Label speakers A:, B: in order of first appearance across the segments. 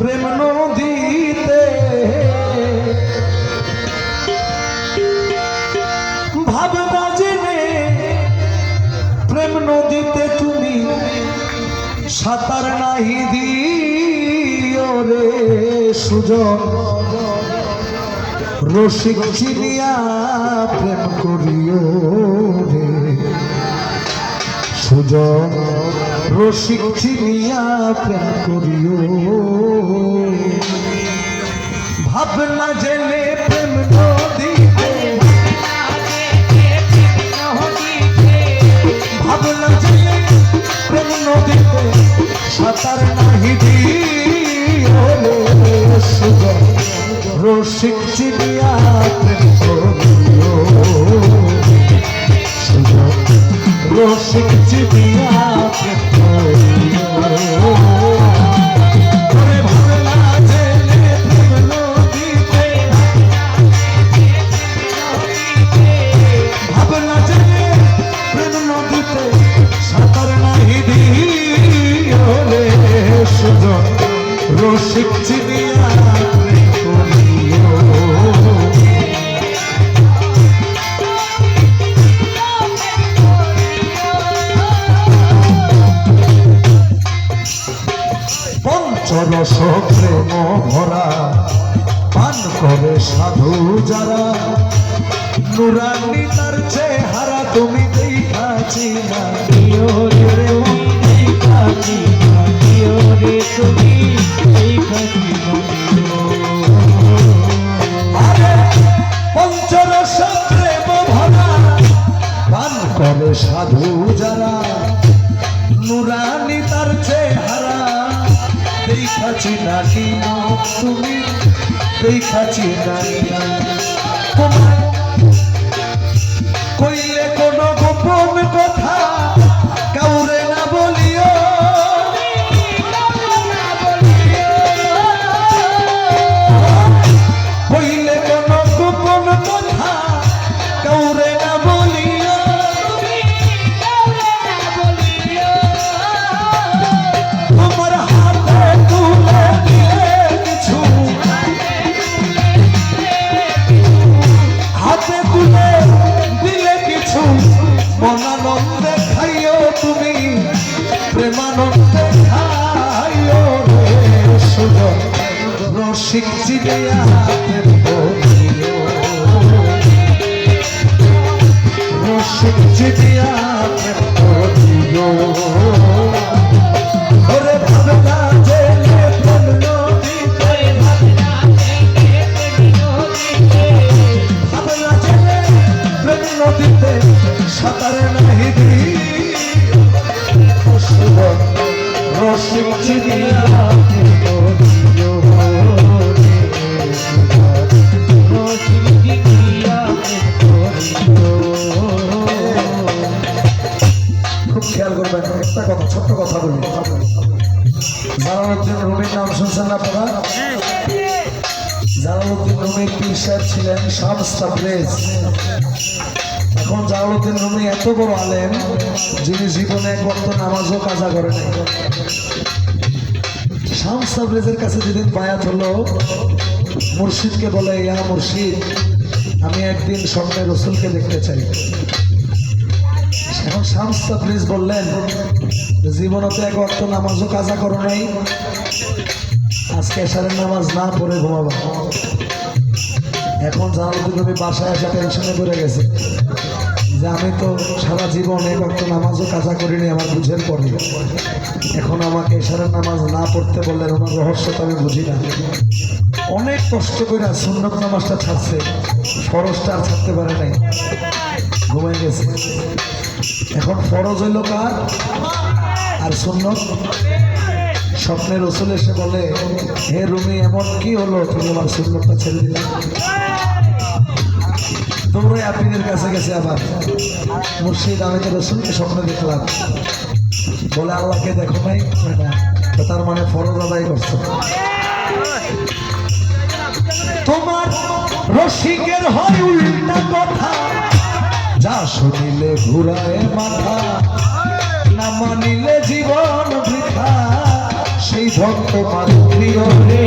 A: প্রেম নদীতে ভাবনা জেনে প্রেম নদীতে তুমি সাঁতার নাহি দিও রে সুজন রসিক চিনিয়া প্রেম করিও রে সুজন রসিক চিনিয়া প্রেম করিও ভাবনা জেনে প্রেম নদীতে ভাবনা জেনে প্রেম নদীতে সাঁতার নাহি দিও রে সুজন রসিক চিনিয়া প্রেম করিও সুজন রসিক চিনিয়া প্রেম করিও ভাবনা জেনে প্রেম নদীতে ভাবনা জেনে প্রেম নদীতে সাঁতার নাহি দিও রে সুজন রসিক চিনিয়া প্রেম করিও পঞ্চরস প্রেম ভরা পান করে সাধু যারা নুরানি তার চেহারা তুমি দেখাছি না রে দেখাছি রে তুমি দেখাছি আরে পঞ্চরস প্রেম ভরা পান করে সাধু যারা নুরানি তার চেহারা দেখাছি না তুমি দেখাছি না তোমার কইলে কোন গোপন কথা কাউরে না বলিও কইলে কোন গোপন কথা কাউরে না বলিও তোমার হাতে তুলে দিলে কিছু হাতে তুলে দিলে কিছু মনানন্দে খাইও তুমি প্রেমানন্দে খাইও রে সুজন রসিক চিনিয়া প্রেম করিও রসিক চিনিয়া প্রেম করিও ওরে ভাবনা জেনে প্রেম নদীতে ভাবনা জেনে প্রেম নদীতে সাঁতার নাহি দিও সুজন রসিক চিনিয়া প্রেম করিও রসিক চিনিয়া প্রেম করিও। খুব খেয়াল করবেন একটা কথা ছোট্ট কথা বলি জালালউদ্দিন রুমির নাম শুনছেন না আপনারা জালালউদ্দিন রুমি পীর সাহেব ছিলেন শামস তাবরেজ এখন জালালউদ্দিন রুমি এত বড় আলেম যিনি জীবনে এক ওয়াক্ত নামাজও কাজা করে নাই শামস তাবরেজের কাছে যেদিন বায়াত হলো মুর্শিদকে বলে ইয়া মুর্শিদ আমি একদিন স্বপ্নে রসুলকে দেখতে চাই এখন শামস তাবরেজ বললেন জীবনতে এক ওয়াক্ত নামাজও কাজা করো নাই আজকে এশারের নামাজ না পড়ে ঘুমাবা এখন জালালউদ্দিন রুমি বাসায় এসে টেনশনে পড়ে গেছে যে আমি তো সারা জীবন এক ওয়াক্ত নামাজও কাজা করিনি আমার বুঝের পরে এখন আমাকে এশারের নামাজ না পড়তে বললেন ওনার রহস্যটা আমি বুঝি না অনেক কষ্ট করে সুন্নত নামাজটা ছাড়ছে ফরজটা আর ছাড়তে পারে নাই ঘুমাই গেছে এখন ফরজ হইল কার আর সুন্নত স্বপ্নে রসুল এসে বলে হে রুমি এমন কি হলো তুমি আমার সুন্নতটা ছেড়ে দিলে তোমরা আপনিদের কাছে গেছে আবার মুর্শিদ আমি তো রসুলকে স্বপ্নে দেখলাম বলে আল্লাহকে দেখো নাই তার মানে ফরজ আদায় করছো তোমার রসিকের হয় উল্টা কথা যা শুনিলে ঘুরায় মাথা না মানিলে জীবন বৃথা সেই ভক্ত প্রিয় রে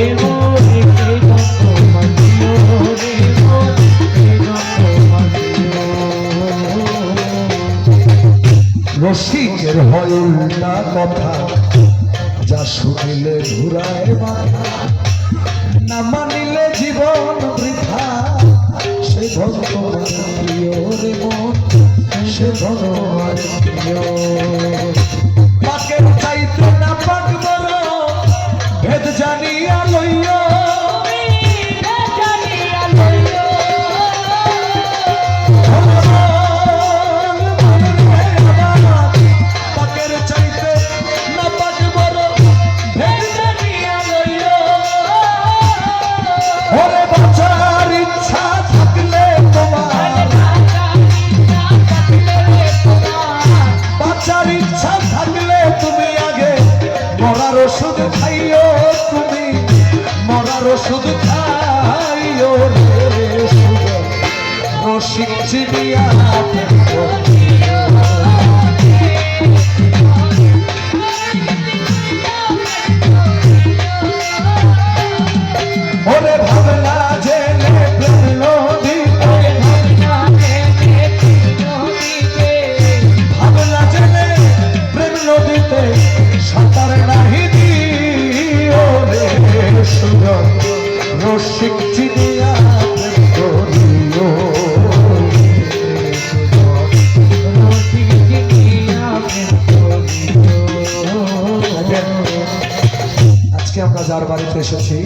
A: রসিকের হয় উল্টা কথা, যা শুনিলে ঘুরায় মাথা, না মানিলে জীবন বৃথা, সে ধন তোমার প্রিয় রে মন, সে ধন তোমার প্রিয়। পাকের চাইতে না পাক বড়, ভেদ জানিয়া লইয়া, মরার ওষুধ খাইও তুমি, মরার ওষুধ খাইও রে রসিক চিনিয়া। ওরে ভাবনা জেনে প্রেম নদীতে, ভাবনা জেনে প্রেম নদীতে সাঁতার নাহি দিও রে সুজন, রসিক চিনিয়া প্রেম করিও। আজকে আমরা যার বাড়িতে এসেছি